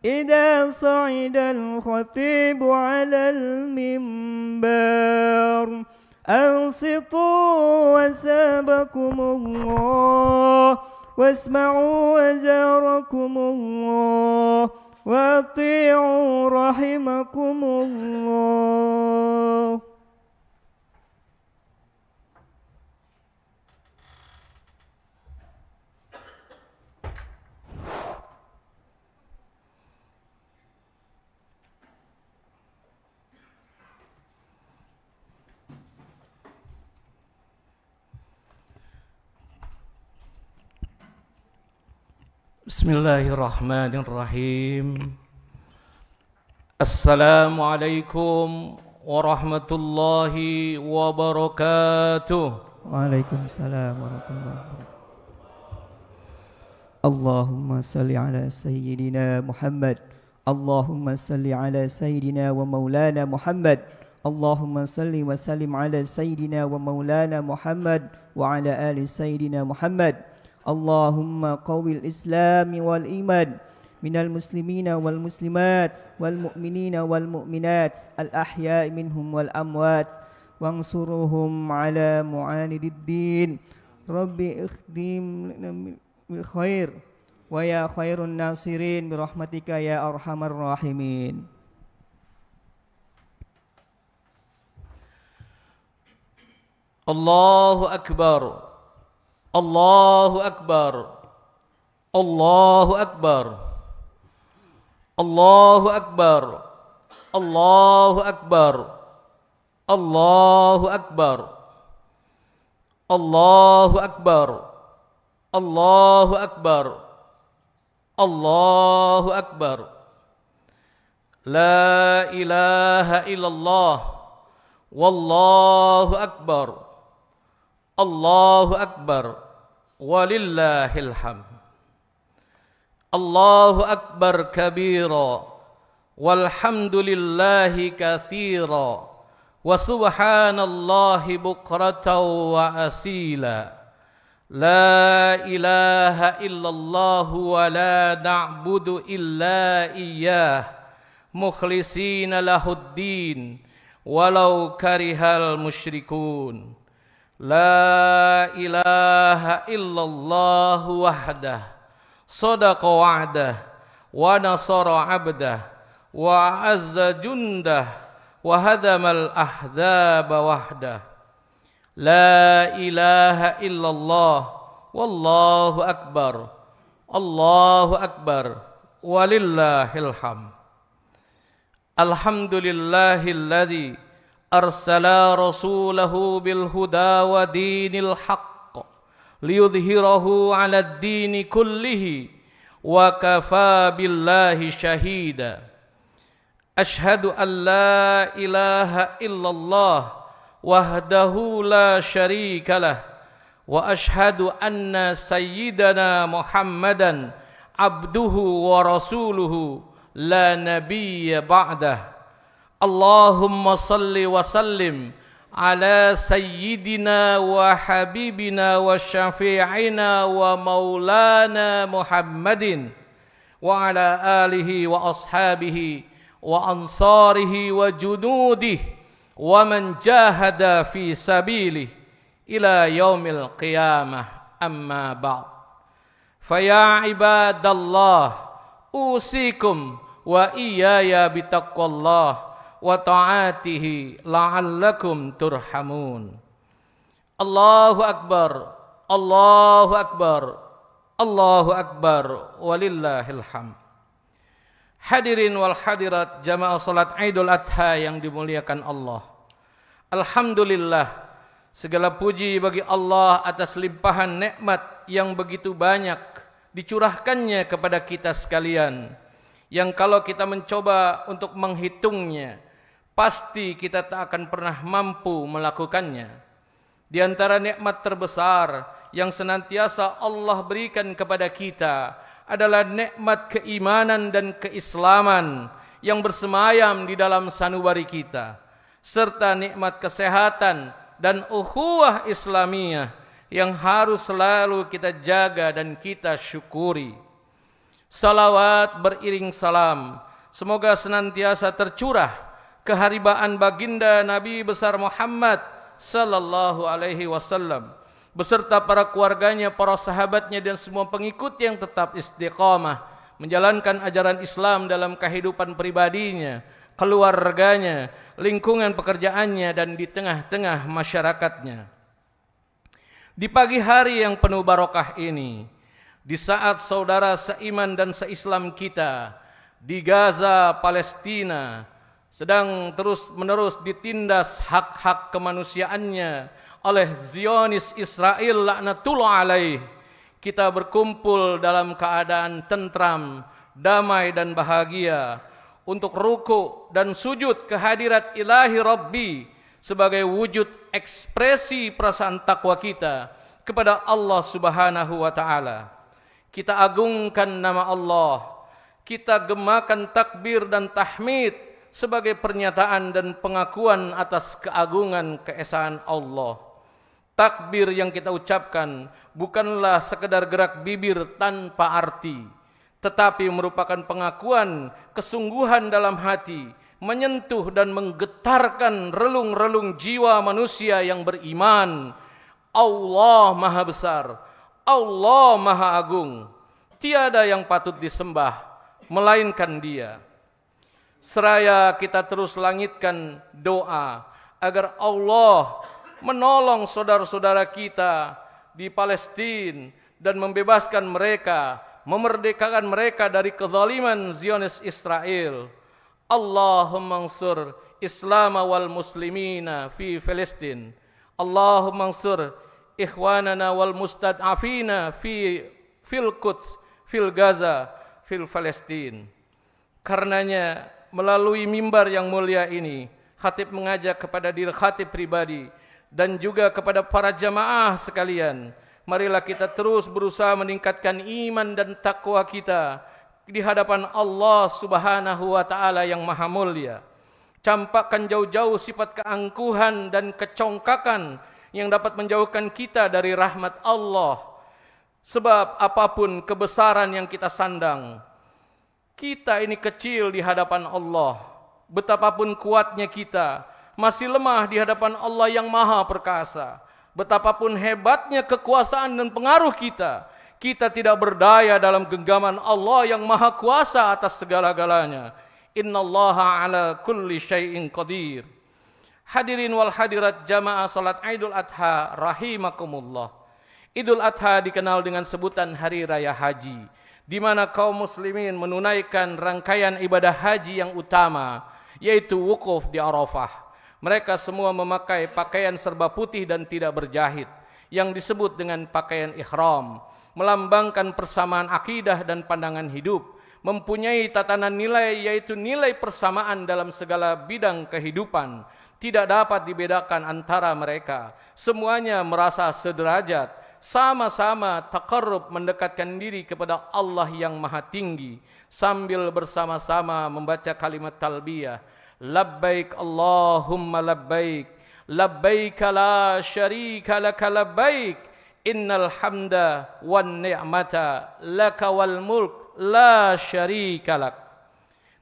إذا صعد الخطيب على المنبر أنصتوا وثابكم الله واسمعوا أجاركم الله وأطيعوا رحمكم الله. Bismillahirrahmanirrahim. Assalamualaikum warahmatullahi wabarakatuh. Waalaikumsalam warahmatullahi wabarakatuh. Allahumma salli ala sayyidina Muhammad. Allahumma salli ala sayyidina wa maulana Muhammad. Allahumma salli wa sallim ala sayyidina wa maulana Muhammad wa ala ali sayyidina Muhammad. Allahumma qawwil islami wal iman minal muslimina wal muslimat wal mu'minina wal mu'minat al ahya'i minhum wal amwat wansuruhum ala mu'anididdin. Rabbi ikhdim bil khair wa ya khairun nasirin birahmatika ya arhamar rahimin. Allahu akbar. Allahu akbar. Allahu akbar. Allahu akbar. Allahu akbar. Allahu akbar. Allahu akbar. Allahu akbar. Allahu akbar. La ilaha illallah. Wallahu akbar. Allahu akbar. Walillahil hamd. Allahu akbar kabira walhamdulillahi katsira wa subhanallahi bukratan wa asila. La ilaha illallah wa la na'budu illa iyyah mukhlisina lahuddin walau karihal musyrikun. La ilaha illallah wahdah sadaqa wa'dah wa nasara 'abdah wa azza jundah wa hadamal ahzaba wahdah. La ilaha illallah wallahu akbar. Allahu akbar walillahil hamd. Alhamdulillahilladzi arsala rasulahu bil huda wa dinil haqq liyudhhirahu 'alad dini kullihi wa kafaa billahi shahida. Ashhadu an la ilaha illallah wahdahu la syarika lah wa ashhadu anna sayyidana Muhammadan abduhu wa rasuluhu la nabiyya ba'dah. Allahumma salli wa sallim ala sayyidina wa habibina wa syafi'ina wa maulana Muhammadin wa ala alihi wa ashabihi wa ansarihi wa junudihi wa man jahada fi sabilihi ila yaumil qiyamah. Amma ba'd. Faya ibadallah usikum wa iyaya bitaqwallah wa ta'atihi la'allakum turhamun. Allahu akbar. Allahu akbar. Allahu akbar walillahil hamd. Hadirin wal hadirat jamaah salat Idul Adha yang dimuliakan Allah. Alhamdulillah, segala puji bagi Allah atas limpahan nikmat yang begitu banyak dicurahkannya kepada kita sekalian, yang kalau kita mencoba untuk menghitungnya pasti kita tak akan pernah mampu melakukannya. Di antara nikmat terbesar yang senantiasa Allah berikan kepada kita adalah nikmat keimanan dan keislaman yang bersemayam di dalam sanubari kita, serta nikmat kesehatan dan ukhuwah Islamiyah yang harus selalu kita jaga dan kita syukuri. Salawat beriring salam semoga senantiasa tercurah keharibaan baginda Nabi besar Muhammad sallallahu alaihi wasallam beserta para keluarganya, para sahabatnya dan semua pengikut yang tetap istiqamah menjalankan ajaran Islam dalam kehidupan pribadinya, keluarganya, lingkungan pekerjaannya dan di tengah-tengah masyarakatnya. Di pagi hari yang penuh barokah ini, di saat saudara seiman dan seislam kita di Gaza, Palestina sedang terus-menerus ditindas hak-hak kemanusiaannya oleh Zionis Israel laknatullah alaih, kita berkumpul dalam keadaan tentram, damai dan bahagia untuk ruku dan sujud kehadirat ilahi Rabbi sebagai wujud ekspresi perasaan takwa kita kepada Allah Subhanahu wa taala. Kita agungkan nama Allah, kita gemakan takbir dan tahmid sebagai pernyataan dan pengakuan atas keagungan keesaan Allah. Takbir yang kita ucapkan bukanlah sekedar gerak bibir tanpa arti, tetapi merupakan pengakuan kesungguhan dalam hati, menyentuh dan menggetarkan relung-relung jiwa manusia yang beriman. Allah Maha Besar, Allah Maha Agung, tiada yang patut disembah melainkan Dia. Seraya kita terus langitkan doa agar Allah menolong saudara-saudara kita di Palestina dan membebaskan mereka, memerdekakan mereka dari kezaliman Zionis Israel. Allahumma ansur Islam wal muslimina fi Palestin. Allahumma ansur ikhwanana wal mustad'afina fil Quds, fil Gaza, fil Palestin. Karenanya melalui mimbar yang mulia ini, khatib mengajak kepada diri khatib pribadi dan juga kepada para jamaah sekalian, marilah kita terus berusaha meningkatkan iman dan takwa kita di hadapan Allah Subhanahu wa taala yang maha mulia. Campakkan jauh-jauh sifat keangkuhan dan kecongkakan yang dapat menjauhkan kita dari rahmat Allah. Sebab apapun kebesaran yang kita sandang, kita ini kecil di hadapan Allah. Betapapun kuatnya kita, masih lemah di hadapan Allah yang maha perkasa. Betapapun hebatnya kekuasaan dan pengaruh kita, kita tidak berdaya dalam genggaman Allah yang maha kuasa atas segala-galanya. Innallaha ala kulli syai'in qadir. Hadirin wal hadirat jamaah salat Idul Adha rahimakumullah. Idul Adha dikenal dengan sebutan Hari Raya Haji, di mana kaum muslimin menunaikan rangkaian ibadah haji yang utama, yaitu wukuf di Arafah. Mereka semua memakai pakaian serba putih dan tidak berjahit, yang disebut dengan pakaian ihram, melambangkan persamaan akidah dan pandangan hidup, mempunyai tatanan nilai yaitu nilai persamaan dalam segala bidang kehidupan. Tidak dapat dibedakan antara mereka. Semuanya merasa sederajat, sama-sama taqarrub mendekatkan diri kepada Allah yang maha tinggi, sambil bersama-sama membaca kalimat talbiyah. Labbaik Allahumma labbaik, labbaik la syarika laka labbaik, innal hamda wan ni'mata laka wal mulk la syarika lak.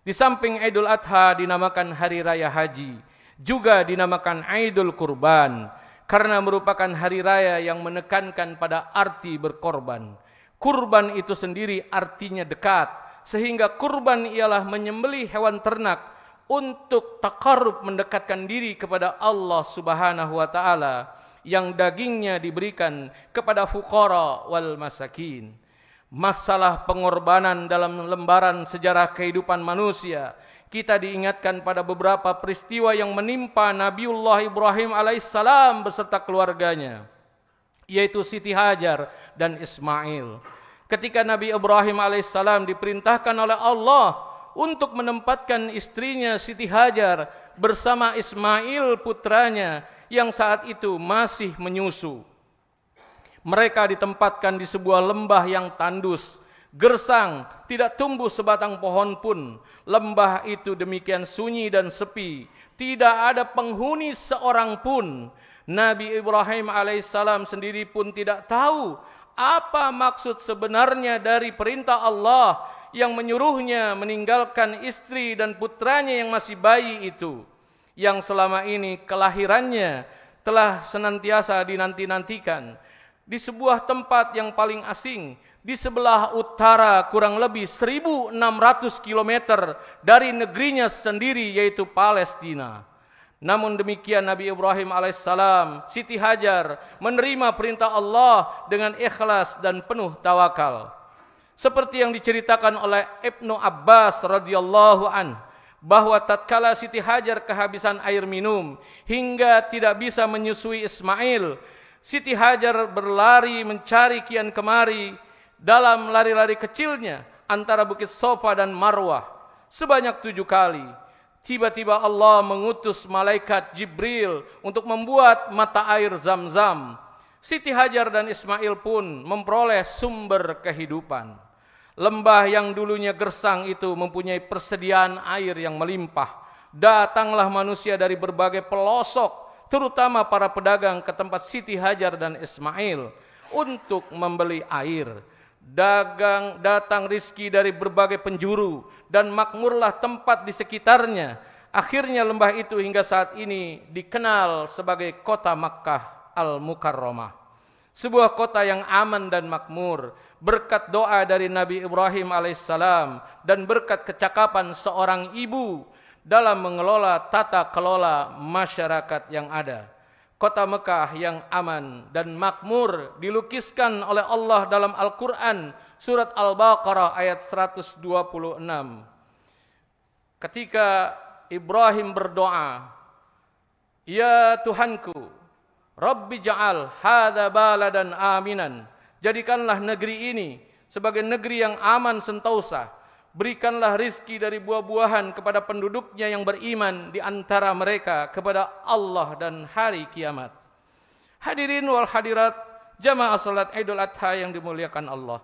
Di samping Idul Adha dinamakan Hari Raya Haji, juga dinamakan Idul Kurban, karena merupakan hari raya yang menekankan pada arti berkorban. Kurban itu sendiri artinya dekat, sehingga kurban ialah menyembelih hewan ternak untuk taqarrub mendekatkan diri kepada Allah Subhanahu wa taala, yang dagingnya diberikan kepada fuqara wal masakin. Masalah pengorbanan dalam lembaran sejarah kehidupan manusia, kita diingatkan pada beberapa peristiwa yang menimpa Nabiullah Ibrahim alaihissalam beserta keluarganya, yaitu Siti Hajar dan Ismail. Ketika Nabi Ibrahim alaihissalam diperintahkan oleh Allah untuk menempatkan istrinya Siti Hajar bersama Ismail putranya yang saat itu masih menyusu. Mereka ditempatkan di sebuah lembah yang tandus, gersang, tidak tumbuh sebatang pohon pun. Lembah itu demikian sunyi dan sepi, tidak ada penghuni seorang pun. Nabi Ibrahim alaihissalam sendiri pun tidak tahu apa maksud sebenarnya dari perintah Allah yang menyuruhnya meninggalkan istri dan putranya yang masih bayi itu, yang selama ini kelahirannya telah senantiasa dinanti-nantikan, di sebuah tempat yang paling asing, di sebelah utara kurang lebih 1.600 km dari negerinya sendiri, yaitu Palestina. Namun demikian Nabi Ibrahim alaihissalam, Siti Hajar menerima perintah Allah dengan ikhlas dan penuh tawakal. Seperti yang diceritakan oleh Ibnu Abbas radhiyallahu an, bahwa tatkala Siti Hajar kehabisan air minum hingga tidak bisa menyusui Ismail, Siti Hajar berlari mencari kian kemari dalam lari-lari kecilnya antara Bukit Sofa dan Marwah sebanyak 7 kali. Tiba-tiba Allah mengutus malaikat Jibril untuk membuat mata air Zam-Zam. Siti Hajar dan Ismail pun memperoleh sumber kehidupan. Lembah yang dulunya gersang itu mempunyai persediaan air yang melimpah. Datanglah manusia dari berbagai pelosok, terutama para pedagang, ke tempat Siti Hajar dan Ismail untuk membeli air. Datang rizki dari berbagai penjuru dan makmurlah tempat di sekitarnya. Akhirnya lembah itu hingga saat ini dikenal sebagai kota Makkah Al-Mukarramah, sebuah kota yang aman dan makmur berkat doa dari Nabi Ibrahim alaihissalam dan berkat kecakapan seorang ibu dalam mengelola tata kelola masyarakat yang ada. Kota Mekah yang aman dan makmur dilukiskan oleh Allah dalam Al-Quran surat Al-Baqarah ayat 126. Ketika Ibrahim berdoa, "Ya Tuhanku, Rabbi ja'al hadza baladan aminan." Jadikanlah negeri ini sebagai negeri yang aman sentosa. Berikanlah rizki dari buah-buahan kepada penduduknya yang beriman di antara mereka kepada Allah dan hari kiamat. Hadirin wal hadirat, jamaah salat Idul Adha yang dimuliakan Allah.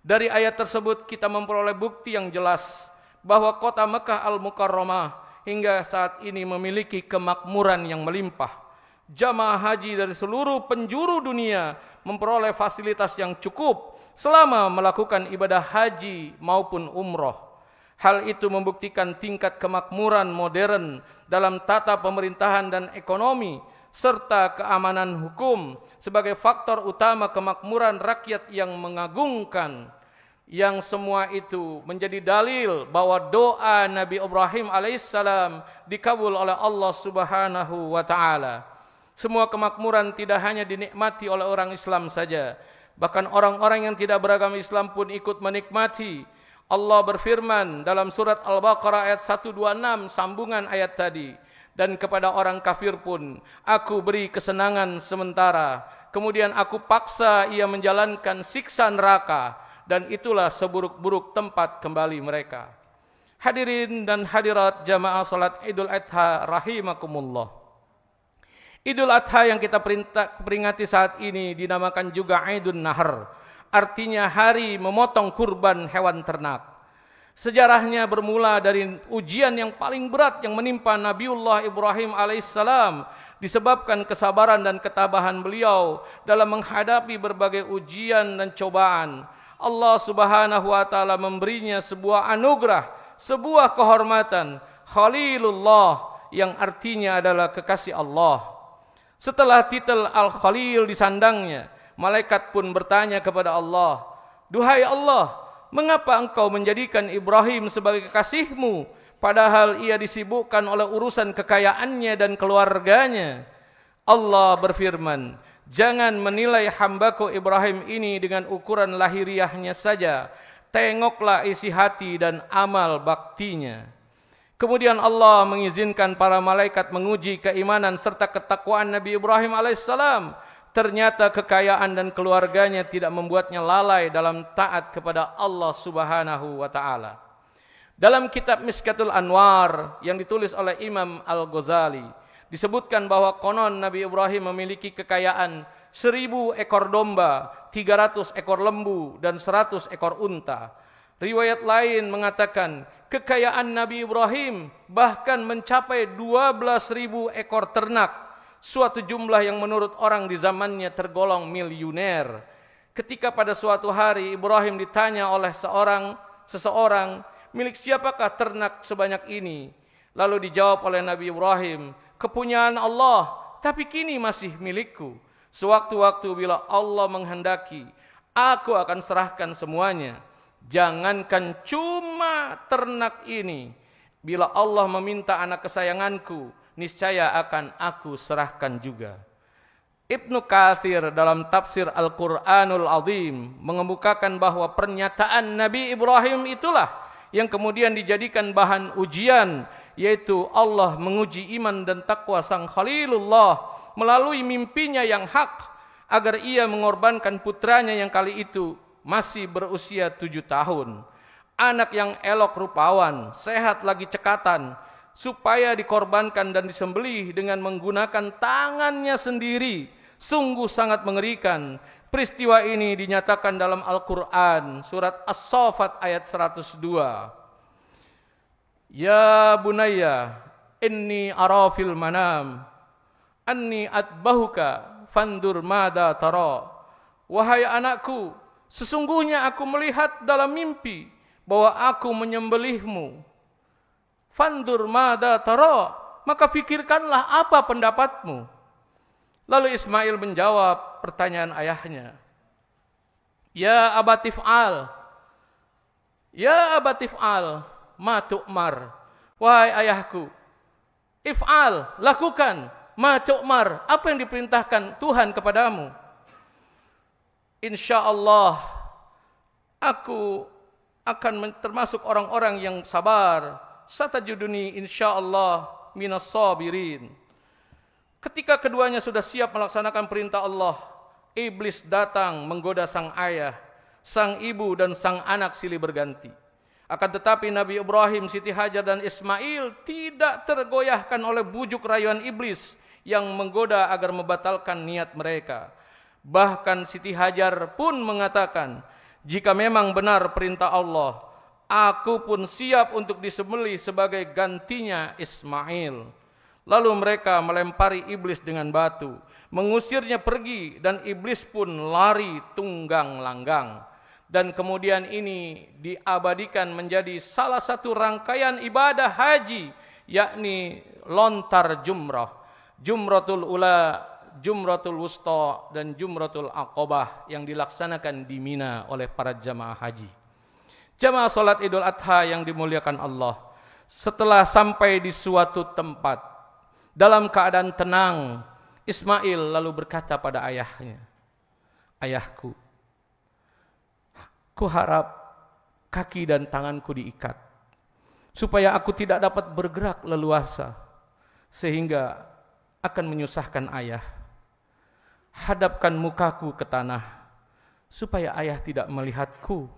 Dari ayat tersebut kita memperoleh bukti yang jelas bahwa kota Mekah Al-Mukarramah hingga saat ini memiliki kemakmuran yang melimpah. Jamaah haji dari seluruh penjuru dunia memperoleh fasilitas yang cukup selama melakukan ibadah haji maupun umroh. Hal itu membuktikan tingkat kemakmuran modern dalam tata pemerintahan dan ekonomi, serta keamanan hukum sebagai faktor utama kemakmuran rakyat yang mengagungkan. Yang semua itu menjadi dalil bahwa doa Nabi Ibrahim alaihissalam dikabul oleh Allah subhanahu wa ta'ala. Semua kemakmuran tidak hanya dinikmati oleh orang Islam saja, bahkan orang-orang yang tidak beragama Islam pun ikut menikmati. Allah berfirman dalam surat Al-Baqarah ayat 126 sambungan ayat tadi, "Dan kepada orang kafir pun aku beri kesenangan sementara, kemudian aku paksa ia menjalankan siksa neraka, dan itulah seburuk-buruk tempat kembali mereka." Hadirin dan hadirat jamaah salat Idul Adha rahimakumullah. Idul Adha yang kita peringati saat ini dinamakan juga Idul Nahr, artinya hari memotong kurban hewan ternak. Sejarahnya bermula dari ujian yang paling berat yang menimpa Nabiullah Ibrahim alaihissalam, disebabkan kesabaran dan ketabahan beliau dalam menghadapi berbagai ujian dan cobaan. Allah subhanahu wa ta'ala memberinya sebuah anugerah, sebuah kehormatan, Khalilullah, yang artinya adalah kekasih Allah. Setelah titel Al-Khalil disandangnya, malaikat pun bertanya kepada Allah, "Duhai Allah, mengapa engkau menjadikan Ibrahim sebagai kekasihmu, padahal ia disibukkan oleh urusan kekayaannya dan keluarganya?" Allah berfirman, "Jangan menilai hambaku Ibrahim ini dengan ukuran lahiriahnya saja. Tengoklah isi hati dan amal baktinya." Kemudian Allah mengizinkan para malaikat menguji keimanan serta ketakwaan Nabi Ibrahim alaihissalam. Ternyata kekayaan dan keluarganya tidak membuatnya lalai dalam taat kepada Allah subhanahu wa ta'ala. Dalam kitab Miskatul Anwar yang ditulis oleh Imam Al-Ghazali, disebutkan bahwa konon Nabi Ibrahim memiliki kekayaan 1000 ekor domba, 300 ekor lembu, dan 100 ekor unta. Riwayat lain mengatakan kekayaan Nabi Ibrahim bahkan mencapai 12.000 ekor ternak, suatu jumlah yang menurut orang di zamannya tergolong miliuner. Ketika pada suatu hari Ibrahim ditanya oleh seorang seseorang, milik siapakah ternak sebanyak ini? Lalu dijawab oleh Nabi Ibrahim, kepunyaan Allah, tapi kini masih milikku. Sewaktu-waktu bila Allah menghendaki, aku akan serahkan semuanya. Jangankan cuma ternak ini, bila Allah meminta anak kesayanganku, niscaya akan aku serahkan juga. Ibnu Katsir dalam tafsir Al-Quranul Azim mengemukakan bahwa pernyataan Nabi Ibrahim itulah yang kemudian dijadikan bahan ujian, yaitu Allah menguji iman dan takwa sang Khalilullah melalui mimpinya yang hak, agar ia mengorbankan putranya yang kali itu masih berusia 7 tahun. Anak yang elok rupawan, sehat lagi cekatan, supaya dikorbankan dan disembelih dengan menggunakan tangannya sendiri. Sungguh sangat mengerikan. Peristiwa ini dinyatakan dalam Al-Quran, surat As-Saffat ayat 102. Ya bunayya, inni ara fil manam, anni atbahuka, fandur mada tara. Wahai anakku, sesungguhnya aku melihat dalam mimpi bahwa aku menyembelihmu. Fandur mada tara, maka pikirkanlah apa pendapatmu. Lalu Ismail menjawab pertanyaan ayahnya. Ya abatif'al, ya abatif'al, ma tu'mar. Wahai ayahku, if'al, lakukan, ma tu'mar, apa yang diperintahkan Tuhan kepadamu. InsyaAllah aku akan termasuk orang-orang yang sabar. Satajuduni insyaallah minas sabirin. Ketika keduanya sudah siap melaksanakan perintah Allah, iblis datang menggoda sang ayah, sang ibu dan sang anak silih berganti. Akan tetapi Nabi Ibrahim, Siti Hajar dan Ismail tidak tergoyahkan oleh bujuk rayuan iblis yang menggoda agar membatalkan niat mereka. Bahkan Siti Hajar pun mengatakan, jika memang benar perintah Allah, aku pun siap untuk disembelih sebagai gantinya Ismail. Lalu mereka melempari iblis dengan batu, mengusirnya pergi, dan iblis pun lari tunggang langgang. Dan kemudian ini diabadikan menjadi salah satu rangkaian ibadah haji, yakni lontar jumrah. Jumratul ula, Jumratul Wusta, dan Jumratul Aqabah yang dilaksanakan di Mina oleh para jamaah haji. Jamaah salat Idul Adha yang dimuliakan Allah, setelah sampai di suatu tempat dalam keadaan tenang, Ismail lalu berkata pada ayahnya, ayahku, kuharap kaki dan tanganku diikat, supaya aku tidak dapat bergerak leluasa, sehingga akan menyusahkan ayah. Hadapkan mukaku ke tanah, supaya ayah tidak melihatku.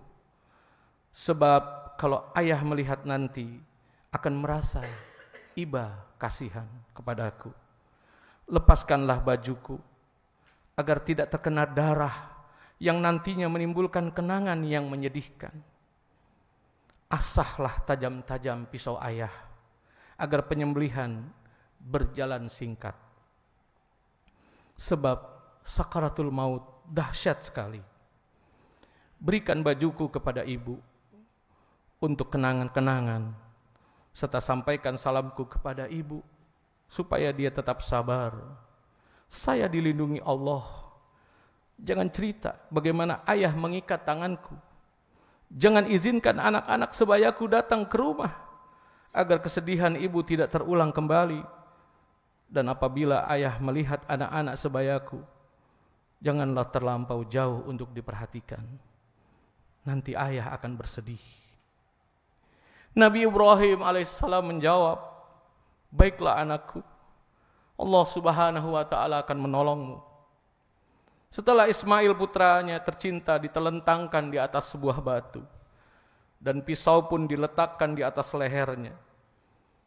Sebab kalau ayah melihat nanti, akan merasa iba kasihan kepadaku. Lepaskanlah bajuku, agar tidak terkena darah yang nantinya menimbulkan kenangan yang menyedihkan. Asahlah tajam-tajam pisau ayah, agar penyembelihan berjalan singkat. Sebab sakaratul maut dahsyat sekali. Berikan bajuku kepada ibu untuk kenangan-kenangan, serta sampaikan salamku kepada ibu, supaya dia tetap sabar. Saya dilindungi Allah. Jangan cerita bagaimana ayah mengikat tanganku. Jangan izinkan anak-anak sebayaku datang ke rumah, agar kesedihan ibu tidak terulang kembali. Dan apabila ayah melihat anak-anak sebayaku, janganlah terlampau jauh untuk diperhatikan. Nanti ayah akan bersedih. Nabi Ibrahim alaihissalam menjawab, baiklah anakku, Allah subhanahu wa ta'ala akan menolongmu. Setelah Ismail putranya tercinta ditelentangkan di atas sebuah batu, dan pisau pun diletakkan di atas lehernya,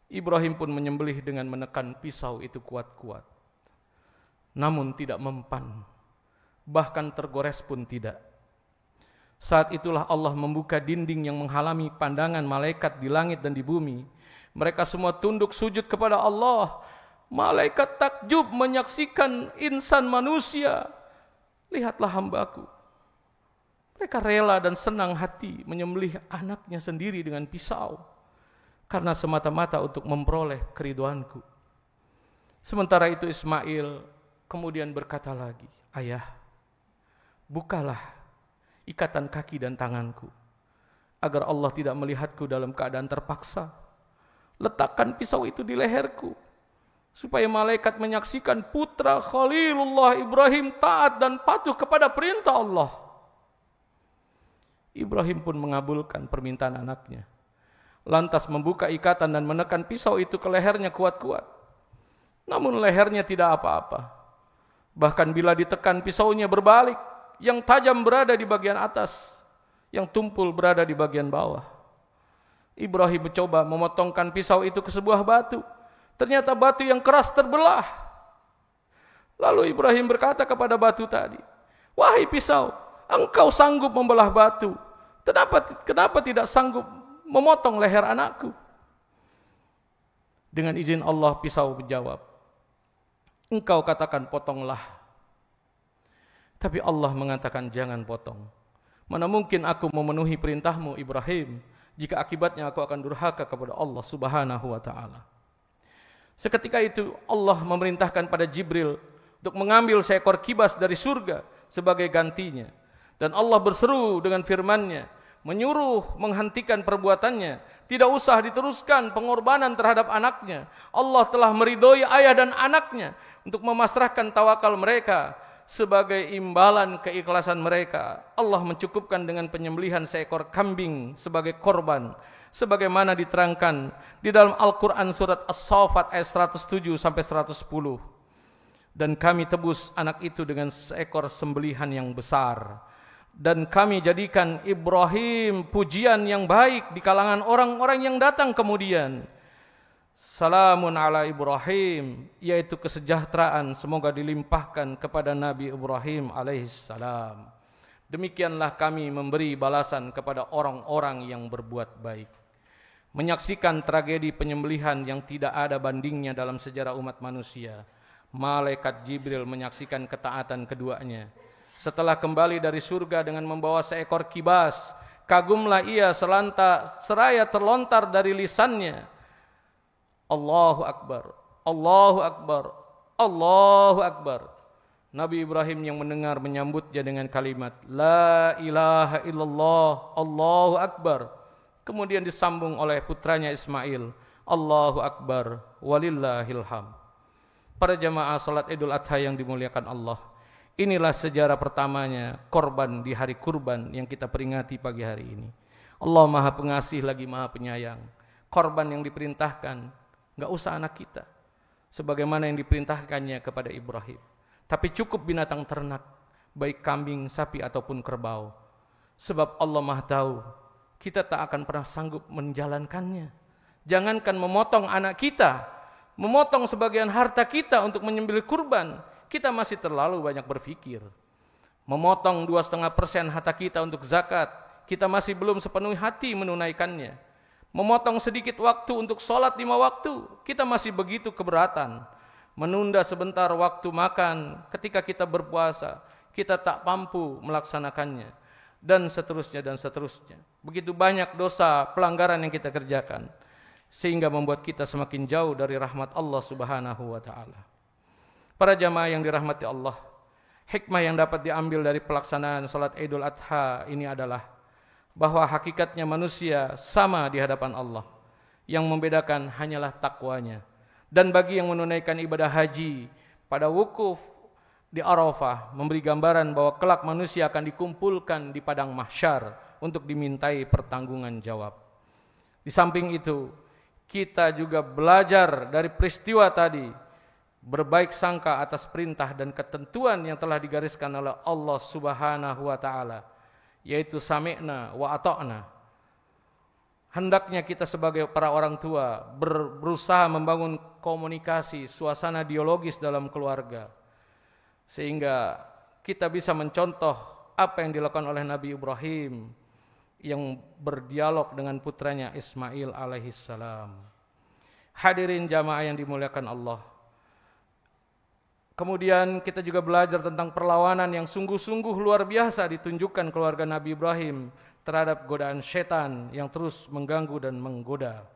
Ibrahim pun menyembelih dengan menekan pisau itu kuat-kuat. Namun tidak mempan, bahkan tergores pun tidak. Saat itulah Allah membuka dinding yang menghalangi pandangan malaikat di langit dan di bumi. Mereka semua tunduk sujud kepada Allah. Malaikat takjub menyaksikan insan manusia. Lihatlah hambaku. Mereka rela dan senang hati menyembelih anaknya sendiri dengan pisau karena semata-mata untuk memperoleh keriduanku. Sementara itu Ismail kemudian berkata lagi, "Ayah, bukalah ikatan kaki dan tanganku agar Allah tidak melihatku dalam keadaan terpaksa. Letakkan pisau itu di leherku supaya malaikat menyaksikan putra Khalilullah Ibrahim taat dan patuh kepada perintah Allah." Ibrahim pun mengabulkan permintaan anaknya, lantas membuka ikatan dan menekan pisau itu ke lehernya kuat-kuat. Namun lehernya tidak apa-apa. Bahkan bila ditekan pisaunya berbalik, yang tajam berada di bagian atas, yang tumpul berada di bagian bawah. Ibrahim mencoba memotongkan pisau itu ke sebuah batu. Ternyata batu yang keras terbelah. Lalu Ibrahim berkata kepada batu tadi, "Wahai pisau, engkau sanggup membelah batu. Kenapa tidak sanggup memotong leher anakku?" Dengan izin Allah, pisau menjawab, "Engkau katakan potonglah." Tapi Allah mengatakan jangan potong. Mana mungkin aku memenuhi perintahmu Ibrahim, jika akibatnya aku akan durhaka kepada Allah Subhanahu wa ta'ala. Seketika itu Allah memerintahkan pada Jibril untuk mengambil seekor kibas dari surga sebagai gantinya. Dan Allah berseru dengan firman-Nya, menyuruh menghentikan perbuatannya. Tidak usah diteruskan pengorbanan terhadap anaknya. Allah telah meridhoi ayah dan anaknya untuk memasrahkan tawakal mereka sebagai imbalan keikhlasan mereka. Allah mencukupkan dengan penyembelihan seekor kambing sebagai korban, sebagaimana diterangkan di dalam Al-Quran surat As-Saffat ayat 107 sampai 110. Dan kami tebus anak itu dengan seekor sembelihan yang besar. Dan kami jadikan Ibrahim pujian yang baik di kalangan orang-orang yang datang kemudian. Salamun ala Ibrahim, yaitu kesejahteraan semoga dilimpahkan kepada Nabi Ibrahim alaihissalam. Demikianlah kami memberi balasan kepada orang-orang yang berbuat baik. Menyaksikan tragedi penyembelihan yang tidak ada bandingnya dalam sejarah umat manusia, malaikat Jibril menyaksikan ketaatan keduanya. Setelah kembali dari surga dengan membawa seekor kibas, kagumlah ia seraya terlontar dari lisannya, Allahu Akbar, Allahu Akbar, Allahu Akbar. Nabi Ibrahim yang mendengar menyambutnya dengan kalimat La ilaha illallah, Allahu Akbar. Kemudian disambung oleh putranya Ismail, Allahu Akbar, walillahil hamd. Para jamaah salat Idul Adha yang dimuliakan Allah, inilah sejarah pertamanya korban di hari kurban yang kita peringati pagi hari ini. Allah Maha Pengasih lagi Maha Penyayang. Korban yang diperintahkan, enggak usah anak kita, sebagaimana yang diperintahkannya kepada Ibrahim. Tapi cukup binatang ternak, baik kambing, sapi ataupun kerbau. Sebab Allah Maha tahu, kita tak akan pernah sanggup menjalankannya. Jangankan memotong anak kita, memotong sebagian harta kita untuk menyembelih kurban, kita masih terlalu banyak berpikir. Memotong 2,5% harta kita untuk zakat, kita masih belum sepenuh hati menunaikannya. Memotong sedikit waktu untuk sholat 5 waktu, kita masih begitu keberatan. Menunda sebentar waktu makan ketika kita berpuasa, kita tak mampu melaksanakannya. Dan seterusnya dan seterusnya. Begitu banyak dosa pelanggaran yang kita kerjakan, sehingga membuat kita semakin jauh dari rahmat Allah Subhanahu wa ta'ala. Para jamaah yang dirahmati Allah, hikmah yang dapat diambil dari pelaksanaan salat Idul Adha ini adalah bahwa hakikatnya manusia sama di hadapan Allah. Yang membedakan hanyalah takwanya. Dan bagi yang menunaikan ibadah haji pada wukuf di Arafah, memberi gambaran bahwa kelak manusia akan dikumpulkan di padang mahsyar untuk dimintai pertanggungan jawab. Di samping itu, kita juga belajar dari peristiwa tadi, berbaik sangka atas perintah dan ketentuan yang telah digariskan oleh Allah Subhanahu wa ta'ala, yaitu sami'na wa ata'na. Hendaknya kita sebagai para orang tua berusaha membangun komunikasi, suasana dialogis dalam keluarga, sehingga kita bisa mencontoh apa yang dilakukan oleh Nabi Ibrahim yang berdialog dengan putranya Ismail alaihissalam. Hadirin jamaah yang dimuliakan Allah, Kemudian kita juga belajar tentang perlawanan yang sungguh-sungguh luar biasa ditunjukkan keluarga Nabi Ibrahim terhadap godaan setan yang terus mengganggu dan menggoda.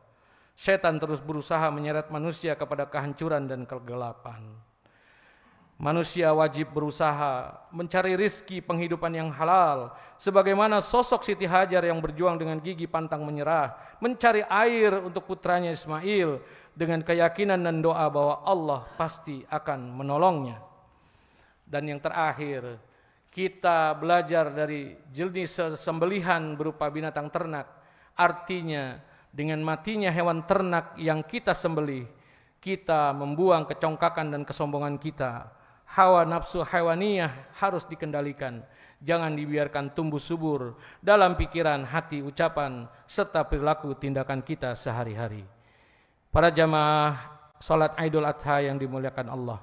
Setan terus berusaha menyeret manusia kepada kehancuran dan kegelapan. Manusia wajib berusaha mencari rizki penghidupan yang halal, sebagaimana sosok Siti Hajar yang berjuang dengan gigi pantang menyerah, mencari air untuk putranya Ismail dengan keyakinan dan doa bahwa Allah pasti akan menolongnya. Dan yang terakhir, kita belajar dari jenis sembelihan berupa binatang ternak. Artinya, dengan matinya hewan ternak yang kita sembelih, kita membuang kecongkakan dan kesombongan kita. Hawa nafsu hawaniyah harus dikendalikan. Jangan dibiarkan tumbuh subur dalam pikiran, hati, ucapan, serta perilaku tindakan kita sehari-hari. Para jamaah salat Idul Adha yang dimuliakan Allah,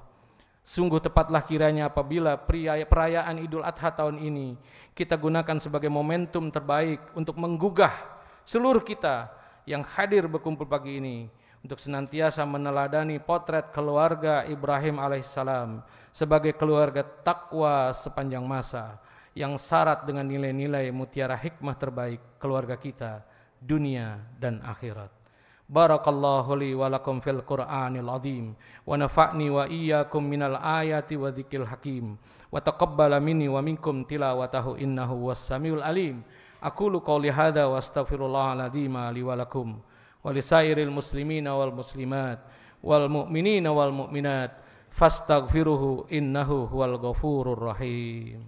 sungguh tepatlah kiranya apabila perayaan Idul Adha tahun ini kita gunakan sebagai momentum terbaik untuk menggugah seluruh kita yang hadir berkumpul pagi ini untuk senantiasa meneladani potret keluarga Ibrahim alaihissalam sebagai keluarga takwa sepanjang masa yang syarat dengan nilai-nilai mutiara hikmah terbaik keluarga kita dunia dan akhirat. Barakallahu li wa lakum fil Qur'anil azim wa nafa'ni wa iyyakum minal ayati wa dzikril hakim wa taqabbala minni wa minkum tilawatahu innahu was-samiul alim. Aqulu qouli hadza wa astaghfirullahal azim li wa lakum wa lisairil muslimina wal muslimat wal mu'minina wal mu'minat fastaghfiruhu innahu huwal ghafurur rahim.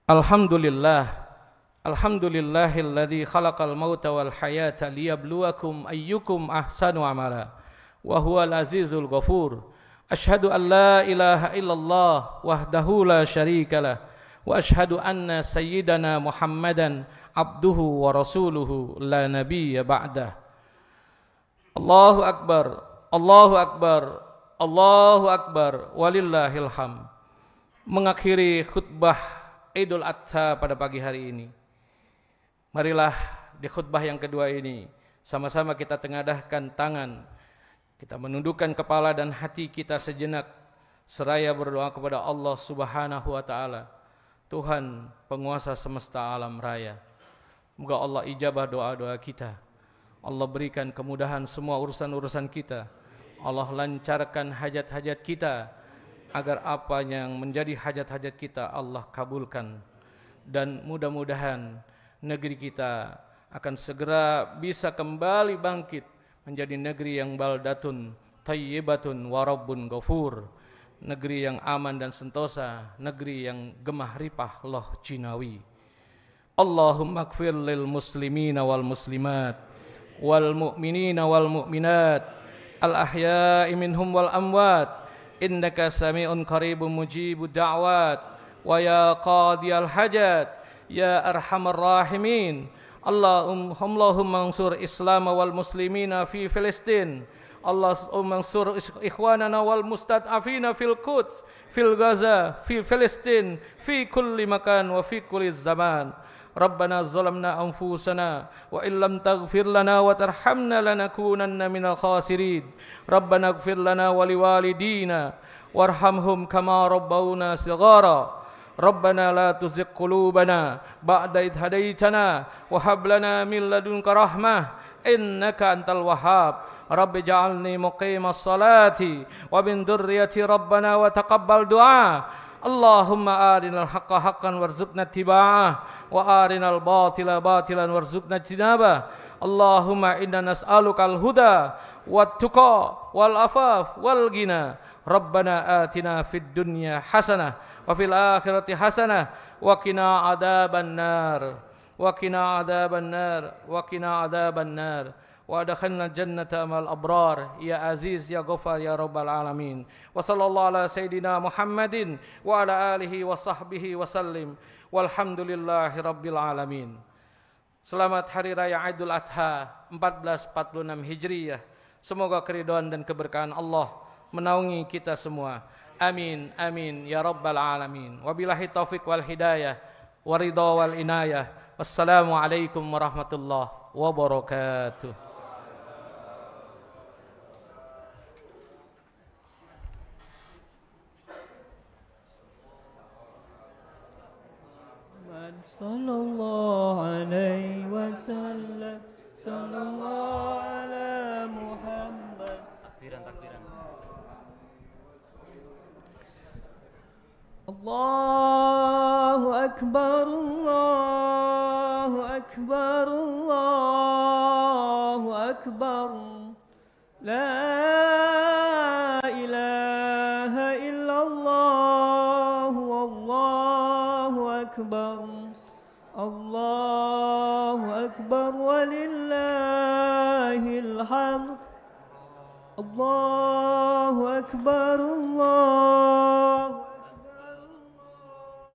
Alhamdulillahilladzi khalaqal mauta wal hayata liyabluwakum ayyukum ahsanu amala wa huwal azizul ghafur. Asyhadu an la ilaha illallah wahdahu la syarikalah wa asyhadu anna sayyidana Muhammadan abduhu wa rasuluhu la nabiyya ba'dah. Allahu akbar, Allahu akbar, Allahu akbar, walillahil hamd. Mengakhiri khutbah Idul Adha pada pagi hari ini, marilah di khutbah yang kedua ini sama-sama kita tengadahkan tangan, kita menundukkan kepala dan hati kita sejenak seraya berdoa kepada Allah Subhanahu wa taala, Tuhan penguasa semesta alam raya. Semoga Allah ijabah doa-doa kita. Allah berikan kemudahan semua urusan-urusan kita. Allah lancarkan hajat-hajat kita, agar apa yang menjadi hajat-hajat kita Allah kabulkan. Dan mudah-mudahan negeri kita akan segera bisa kembali bangkit menjadi negeri yang baldatun thayyibatun wa rabbun ghafur, negeri yang aman dan sentosa, negeri yang gemah ripah loh jinawi. Allahumma ighfir lil muslimina wal muslimat wal mu'minina wal mu'minat al ahya'i minhum wal amwat innaka sami'un qaribun mujibud da'wat wa ya qadiyal hajat ya arhamar rahimin. Allahumma ansur Islam wal muslimina fi Filistin. Allahumma ansur ikhwanana wal mustad'afina fil Quds, fil Gaza, fi Filistin, fi kulli makan wa fi kulli zaman. Rabbana zalamna anfusana wa illam taghfir lana wa tarhamna lanakunanna minal khasirin. Rabbana ighfir lana wa liwalidina warhamhum kama rabbawna shighara. Rabbana la tuzigh qulubana ba'da idh hadaitana wa hab lana min ladunka rahmah innaka antal wahhab. Rabbi ja'alni muqimas salati wa min dhurriyyati rabbana wa taqabbal du'a. Allahumma arinal haqqa haqqan warzuqna ittiba'ah wa arinal batila batilan warzuqna ijtinabah. Allahumma inna nas'aluka al-huda wat tuqa wal afaf wal ghina. Rabbana atina fid dunya hasanah wa fil akhirati hasanah wa qina adzaban nar wa qina adzaban nar wa qina adzaban nar wa adkhilna jannata mal abrar ya aziz ya ghafar ya rabbal alamin. Wa sallallahu ala sayidina Muhammadin wa ala alihi wa sahbihi wa sallim walhamdulillahi rabbil alamin. Selamat hari raya Idul Adha 1446 Hijriyah. Semoga keridhaan dan keberkahan Allah menaungi kita semua. Amin, amin, ya rabbal alamin. Wabillahi taufiq wal hidayah, waridha wal inayah. Wassalamualaikum warahmatullahi wabarakatuh. Sallallahu alaihi wasallam. Sallallahu ala Muhammad. Takbiran. Allahu akbar, Allahu akbar, Allahu akbar. La ilaha illallah, wallahu akbar. Allahu akbar walillahil hamd. Allahu akbar, Allah.